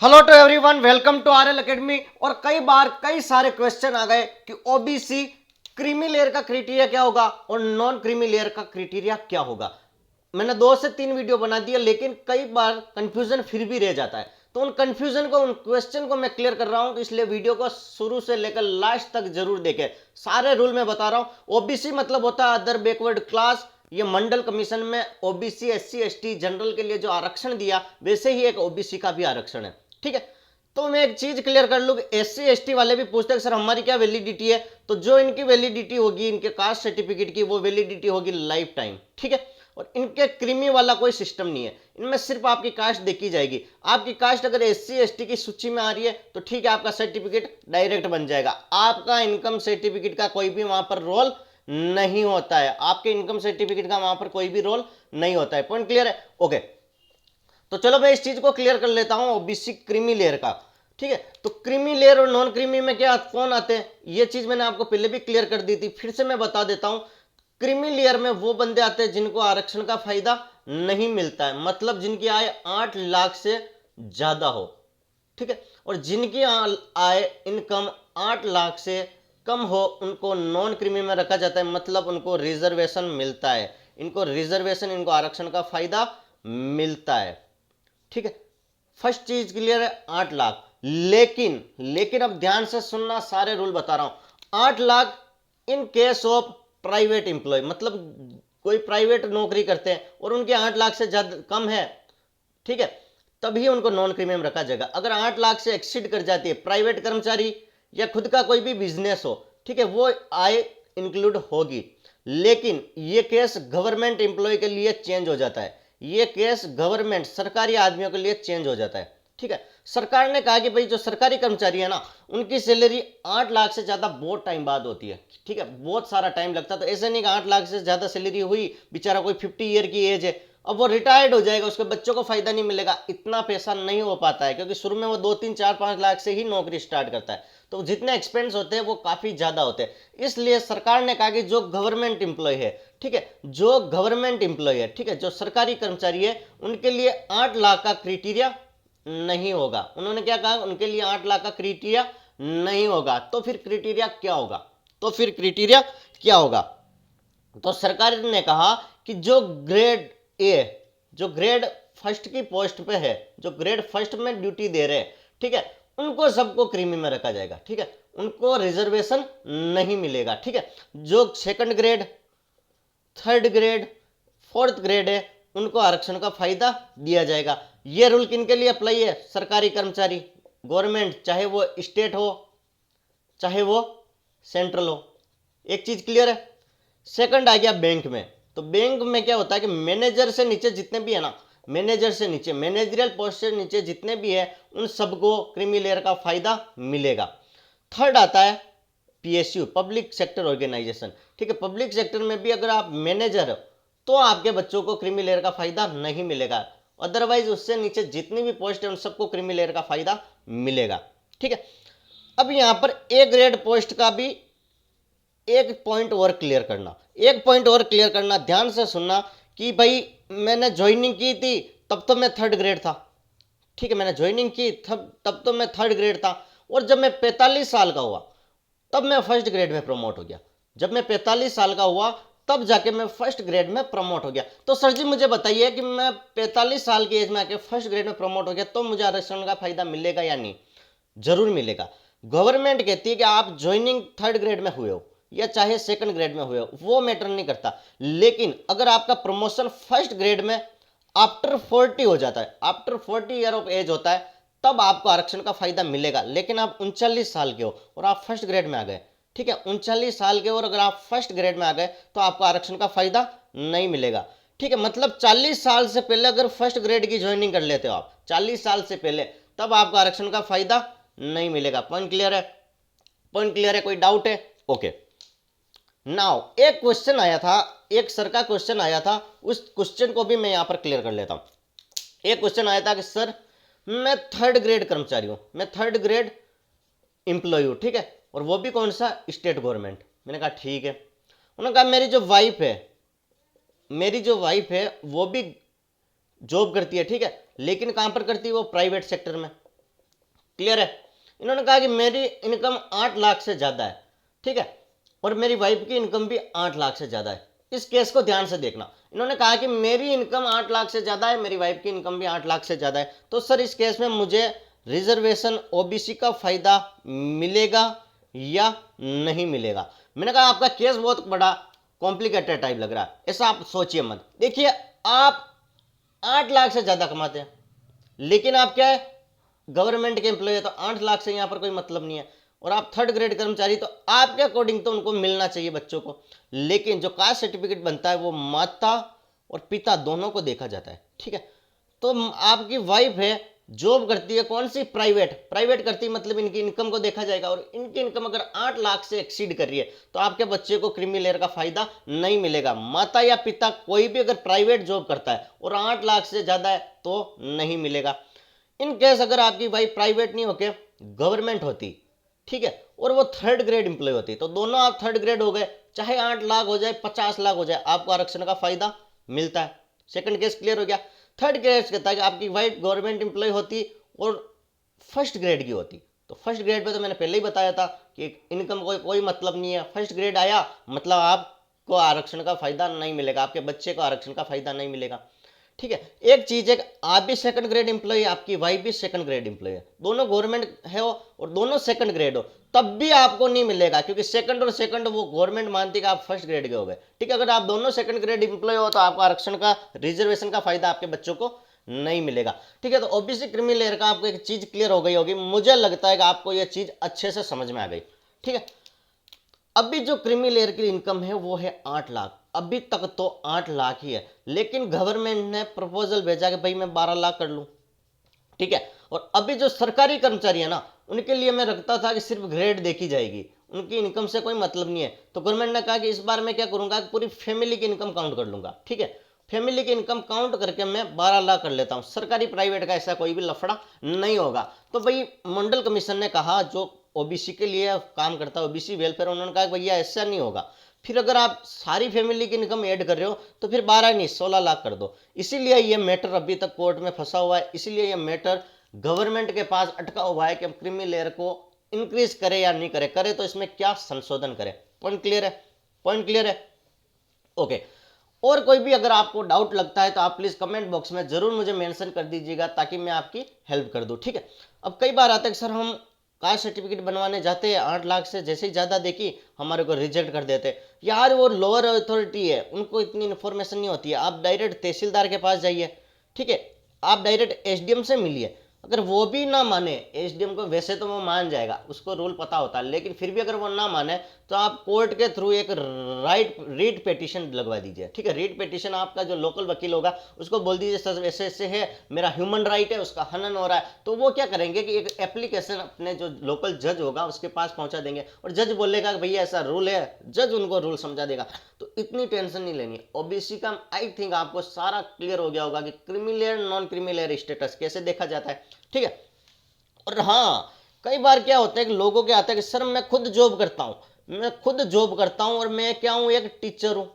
Hello to everyone, welcome to RL academy. और कई बार कई सारे क्वेश्चन आ गए कि ओबीसी क्रीमी लेयर का क्राइटेरिया क्या होगा और नॉन क्रीमी लेयर का क्राइटेरिया क्या होगा। मैंने 2 से 3 वीडियो बना दिया, लेकिन कई बार कंफ्यूजन फिर भी रह जाता है। तो उन कंफ्यूजन को, उन क्वेश्चन को मैं क्लियर कर रहा हूं, तो इसलिए वीडियो को शुरू से लेकर लास्ट तक जरूर देखें। सारे रूल मैं बता रहा हूं। ओबीसी मतलब होता है अदर बैकवर्ड क्लास। ये मंडल कमीशन में ओबीसी एससी एसटी जनरल के लिए जो आरक्षण दिया, वैसे ही एक ओबीसी का भी आरक्षण है। ठीक है, तो मैं एक चीज क्लियर कर लूँ। एससी एसटी वाले भी पूछते हैं सर हमारी क्या वैलिडिटी है, तो जो इनकी वैलिडिटी होगी, इनके कास्ट सर्टिफिकेट की, वो वैलिडिटी होगी लाइफ टाइम। ठीक है, और इनके क्रीमी वाला कोई सिस्टम नहीं है। इनमें सिर्फ आपकी कास्ट देखी जाएगी। आपकी कास्ट अगर एससी एसटी की सूची में आ रही है तो ठीक है, आपका सर्टिफिकेट डायरेक्ट बन जाएगा। आपका इनकम सर्टिफिकेट का कोई भी वहां पर रोल नहीं होता है। आपके इनकम सर्टिफिकेट का वहां पर कोई भी रोल नहीं होता है। पॉइंट क्लियर है? ओके, तो चलो मैं इस चीज को क्लियर कर लेता हूं ओबीसी क्रीमी लेयर का। ठीक है, तो क्रीमी लेयर और नॉन क्रीमी में क्या कौन आते हैं, ये चीज मैंने आपको पहले भी क्लियर कर दी थी, फिर से मैं बता देता हूं। क्रीमी लेयर में वो बंदे आते हैं जिनको आरक्षण का फायदा नहीं मिलता है, मतलब जिनकी आय 8 लाख से ज्यादा हो। ठीक है, और जिनकी आय इनकम 8 लाख से कम हो, उनको नॉन क्रीमी में रखा जाता है, मतलब उनको रिजर्वेशन मिलता है। इनको रिजर्वेशन, इनको आरक्षण का फायदा मिलता है। ठीक है, फर्स्ट चीज क्लियर है, 8 लाख। लेकिन लेकिन अब ध्यान से सुनना, सारे रूल बता रहा हूं। 8 lakh in case of private employ, मतलब कोई प्राइवेट नौकरी करते हैं और उनके 8 लाख से ज्यादा कम है, ठीक है, तभी उनको नॉन क्रीमी में रखा जाएगा। अगर 8 लाख से एक्सीड कर जाती है, प्राइवेट कर्मचारी या खुद का कोई भी बिजनेस हो, ठीक है, वो आय इंक्लूड होगी। लेकिन ये केस गवर्नमेंट एम्प्लॉय के लिए चेंज हो जाता है। ये केस गवर्नमेंट सरकारी आदमियों के लिए चेंज हो जाता है। ठीक है, सरकार ने कहा कि भाई जो सरकारी कर्मचारी है ना, उनकी सैलरी 8 लाख से ज्यादा बहुत टाइम बाद होती है। ठीक है, बहुत सारा टाइम लगता है। तो ऐसे नहीं कि 8 लाख से ज्यादा सैलरी हुई, बेचारा कोई 50 ईयर की एज है, अब वो रिटायर्ड हो जाएगा, उसके बच्चों को फायदा नहीं मिलेगा, इतना पैसा नहीं हो पाता है, क्योंकि शुरू में वो 2 3 4 5 लाख से ही नौकरी स्टार्ट करता है। तो जितने एक्सपेंस होते हैं वो काफी ज्यादा होते हैं। इसलिए सरकार ने कहा कि जो गवर्नमेंट एम्प्लॉय है, ठीक है, जो गवर्नमेंट एम्प्लॉय है, ठीक है, जो सरकारी कर्मचारी है, उनके लिए 8 लाख का क्राइटेरिया नहीं होगा। उन्होंने क्या कहा, उनके लिए 8 लाख का क्राइटेरिया नहीं होगा। तो फिर क्राइटेरिया क्या होगा? तो फिर क्राइटेरिया क्या होगा? तो सरकार ने कहा कि जो ग्रेड ए, जो ग्रेड फर्स्ट की पोस्ट पे है, जो ग्रेड फर्स्ट में ड्यूटी दे रहे हैं, ठीक है, उनको सबको क्रीमी में रखा जाएगा। ठीक है, उनको रिजर्वेशन नहीं मिलेगा। ठीक है, जो second grade, third grade, fourth grade है, उनको आरक्षण का फायदा दिया जाएगा। ये रूल किनके लिए अप्लाई है? सरकारी कर्मचारी, गवर्नमेंट, चाहे वो स्टेट हो चाहे वो सेंट्रल हो। एक चीज क्लियर है? सेकंड आ गया बैंक में। तो बैंक में क्या होता है कि मैनेजर से नीचे जितने भी है ना, मैनेजर से नीचे, मैनेजरियल पोस्ट से नीचे जितने भी है, उन सबको क्रीमी लेयर का फायदा मिलेगा। थर्ड आता है पीएसयू, पब्लिक सेक्टर ऑर्गेनाइजेशन। ठीक है, पब्लिक सेक्टर में भी अगर आप मैनेजर हो तो आपके बच्चों को क्रीमी लेयर का फायदा नहीं मिलेगा। अदरवाइज उससे नीचे जितनी भी पोस्ट है उन सबको क्रीमी लेयर का फायदा मिलेगा। ठीक है, अब यहां पर ए ग्रेड पोस्ट का भी एक पॉइंट और क्लियर करना, एक पॉइंट और क्लियर करना, ध्यान से सुनना कि भाई मैंने ज्वाइनिंग की थी तब तो मैं थर्ड ग्रेड था। ठीक है, मैंने ज्वाइनिंग की तब तो मैं थर्ड ग्रेड था, और जब मैं 45 साल का हुआ तब मैं फर्स्ट ग्रेड में प्रमोट हो गया। जब मैं 45 साल का हुआ तब जाके मैं फर्स्ट ग्रेड में प्रमोट हो गया। तो सर जी मुझे बताइए कि मैं 45 साल की एज में आके फर्स्ट ग्रेड में प्रमोट हो गया तो मुझे आरक्षण का फायदा मिलेगा या नहीं? जरूर मिलेगा। गवर्नमेंट कहती है कि आप ज्वाइनिंग थर्ड ग्रेड में हुए हो या चाहे सेकंड ग्रेड में हुए हो, वो मैटर नहीं करता। लेकिन अगर आपका प्रमोशन फर्स्ट ग्रेड में आफ्टर 40 हो जाता है, आफ्टर 40 ईयर ऑफ एज होता है, तब आपको आरक्षण का फायदा मिलेगा। लेकिन आप 39 साल के हो और आप फर्स्ट ग्रेड में आ गए, ठीक है, 39 साल के, और अगर आप फर्स्ट ग्रेड में आ गए तो आपको आरक्षण का फायदा नहीं मिलेगा। ठीक है, मतलब 40 साल से पहले अगर फर्स्ट ग्रेड की ज्वाइनिंग कर लेते हो आप, 40 साल से पहले, तब आपको आरक्षण का फायदा नहीं मिलेगा। पॉइंट क्लियर है? पॉइंट क्लियर है? कोई डाउट है? ओके, नाउ एक क्वेश्चन आया था, एक सर का क्वेश्चन आया था, उस क्वेश्चन को भी मैं यहां पर क्लियर कर लेता हूं। एक क्वेश्चन आया था कि सर मैं थर्ड ग्रेड कर्मचारी हूं, मैं थर्ड ग्रेड एम्प्लॉय हूं, ठीक है, और वो भी कौन सा? State government. मैंने कहा ठीक है। उन्होंने कहा मेरी जो वाइफ है, मेरी जो वाइफ है वो भी जॉब करती है, ठीक है, लेकिन कहां पर करती है? वो प्राइवेट सेक्टर में। क्लियर है। इन्होंने कहा कि मेरी इनकम 8 लाख से ज़्यादा है, ठीक है, और मेरी वाइफ की इनकम भी 8 लाख से ज़्यादा है। इस केस को ध्यान से देखना। इन्होंने कहा कि मेरी इनकम 8 लाख से ज़्यादा है, मेरी वाइफ की इनकम भी 8 लाख से ज़्यादा है, तो सर इस केस में मुझे रिजर्वेशन ओबीसी का फायदा मिलेगा या नहीं मिलेगा। मैंने कहा आपका केस बहुत बड़ा कॉम्प्लिकेटेड टाइप लग रहा है, ऐसा आप सोचिए मत। देखिए आप 8 लाख से ज़्यादा कमाते हैं, लेकिन आप क्या है, गवर्नमेंट के एम्प्लॉय है, तो 8 लाख से यहाँ पर कोई मतलब नहीं है, और आप थर्ड ग्रेड कर्मचारी, तो आपके अकॉर्डिंग तो उनको मिलना चाहिए बच्चों को। लेकिन जो कास्ट सर्टिफिकेट बनता है वो माता और पिता दोनों को देखा जाता है, ठीक है। तो आपकी वाइफ है, जॉब करती है, कौन सी, प्राइवेट, प्राइवेट करती है, मतलब इनकी इनकम को देखा जाएगा, और इनकी इनकम अगर 8 लाख से एक्सीड कर रही है तो आपके बच्चे को क्रीमी लेयर का फायदा नहीं मिलेगा। माता या पिता कोई भी अगर प्राइवेट जॉब करता है और 8 लाख से ज्यादा है तो नहीं मिलेगा। इन केस अगर आपकी वाइफ प्राइवेट नहीं होके गवर्नमेंट होती, ठीक है, और वो थर्ड ग्रेड एम्प्लॉय होती, तो दोनों आप थर्ड ग्रेड हो गए, चाहे 8 लाख हो जाए 50 लाख हो जाए, आपको आरक्षण का फायदा मिलता है। सेकंड केस क्लियर हो गया। थर्ड केस कहता है कि आपकी वाइफ गवर्नमेंट एम्प्लॉय होती और फर्स्ट ग्रेड की होती, तो फर्स्ट ग्रेड पे तो मैंने पहले ही बताया था कि इनकम कोई मतलब नहीं है, फर्स्ट ग्रेड आया मतलब आपको आरक्षण का फायदा नहीं मिलेगा, आपके बच्चे को आरक्षण का फायदा नहीं मिलेगा, ठीक है। एक चीज है, आप भी सेकंड ग्रेड एम्प्लॉय, आपकी वाइफ भी सेकंड ग्रेड एम्प्लॉय है, दोनों गवर्नमेंट है और दोनों सेकंड ग्रेड हो, तब भी आपको नहीं मिलेगा, क्योंकि सेकंड और सेकंड वो गवर्नमेंट मानती है कि आप फर्स्ट ग्रेड के हो गए, ठीक है। अगर आप दोनों सेकंड ग्रेड एम्प्लॉय हो तो आपको आरक्षण का, रिजर्वेशन का फायदा आपके बच्चों को नहीं मिलेगा, ठीक है। तो ओबीसी क्रीमी लेयर का आपको एक चीज क्लियर हो गई होगी, मुझे लगता है कि आपको यह चीज अच्छे से समझ में आ गई, ठीक है। अभी जो क्रीमी लेयर की इनकम है वो है 8 लाख, अभी तक तो 8 लाख ही है, लेकिन गवर्नमेंट ने प्रपोजल भेजा कि भाई मैं 12 लाख कर लूं, ठीक है। और अभी जो सरकारी कर्मचारी है ना, उनके लिए मैं रखता था कि सिर्फ ग्रेड देखी जाएगी, उनकी इनकम से कोई मतलब नहीं है, तो गवर्नमेंट ने कहा कि इस बार मैं क्या करूंगा, पूरी फैमिली की इनकम काउंट कर लूंगा, ठीक है। फैमिली की इनकम काउंट करके मैं 12 लाख कर लेता हूं, सरकारी प्राइवेट का ऐसा कोई भी लफड़ा नहीं होगा। तो भाई मंडल कमीशन ने कहा, जो ओबीसी के लिए काम करता है, ओबीसी वेलफेयर, उन्होंने कहा भैया ऐसा नहीं होगा, फिर अगर आप सारी फैमिली की इनकम ऐड कर रहे हो तो फिर 12 नहीं 16 लाख कर दो। इसीलिए ये मैटर अभी तक कोर्ट में फंसा हुआ है, इसीलिए ये मैटर गवर्नमेंट के पास अटका हुआ है कि हम क्रीमी लेयर को इंक्रीज करे या नहीं करे, करे तो इसमें क्या संशोधन करे। पॉइंट क्लियर है, पॉइंट क्लियर है, ओके। और कोई भी अगर आपको डाउट लगता है तो आप प्लीज कमेंट बॉक्स में जरूर मुझे मेंशन कर दीजिएगा, ताकि मैं आपकी हेल्प कर दूं, ठीक है। अब कई बार आता है कि सर हम कास्ट सर्टिफिकेट बनवाने जाते हैं, 8 लाख से जैसे ही ज़्यादा देखी हमारे को रिजेक्ट कर देते हैं। यार वो लोअर अथॉरिटी है, उनको इतनी इन्फॉर्मेशन नहीं होती है, आप डायरेक्ट तहसीलदार के पास जाइए, ठीक है, आप डायरेक्ट एसडीएम से मिलिए। अगर वो भी ना माने, एसडीएम को वैसे तो वो मान जाएगा, उसको रूल पता होता है, लेकिन फिर भी अगर वो ना माने तो आप कोर्ट के थ्रू एक रीट पेटिशन लगवा दीजिए, ठीक है। रीट पेटिशन आपका जो लोकल वकील होगा उसको बोल दीजिए सर ऐसे ऐसे है, मेरा ह्यूमन राइट है, उसका हनन हो रहा है, तो वो क्या करेंगे कि एक एप्लीकेशन अपने जो लोकल जज होगा उसके पास पहुंचा देंगे, और जज बोलेगा कि भैया ऐसा रूल है, जज उनको रूल समझा देगा। तो इतनी टेंशन नहीं लेनी। ओबीसी का आई थिंक आपको सारा क्लियर हो गया होगा कि creamy layer non creamy layer status कैसे देखा जाता है, ठीक है। और हाँ, कई बार क्या होता है कि लोगों के आता है कि सर मैं खुद जॉब करता हूँ, मैं खुद जॉब करता हूँ और मैं क्या हूँ, एक टीचर हूँ,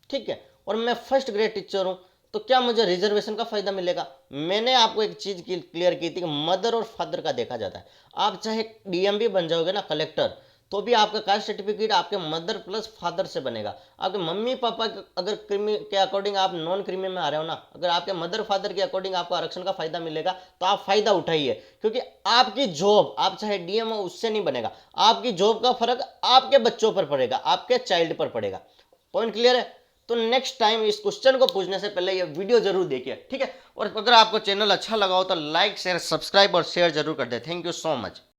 ठीक है, और मैं फर्स्ट ग्रेड टीचर हूँ, तो क्या मुझे रिजर्वेशन का फायदा मिलेगा। मैंने आपको एक चीज क्लियर की थी कि मदर और फादर का देखा जाता है। आप चाहे डीएम भी बन जाओगे ना, कलेक्टर, तो भी आपका कास्ट सर्टिफिकेट आपके मदर प्लस फादर से बनेगा। आपके मम्मी पापा अगर क्रीमी के अकॉर्डिंग आप नॉन क्रीमी में आ रहे हो ना, अगर आपके मदर फादर के अकॉर्डिंग आपको आरक्षण का फायदा मिलेगा तो आप फायदा उठाइए, क्योंकि आपकी जॉब, आप चाहे डीएम हो, उससे नहीं बनेगा, आपकी जॉब का फर्क आपके बच्चों पर पड़ेगा, आपके चाइल्ड पर पड़ेगा। पॉइंट क्लियर है। तो नेक्स्ट टाइम इस क्वेश्चन को पूछने से पहले ये वीडियो जरूर देखिए, ठीक है। और अगर आपको चैनल अच्छा लगा हो तो लाइक शेयर सब्सक्राइब और शेयर जरूर कर दे। Thank you so much.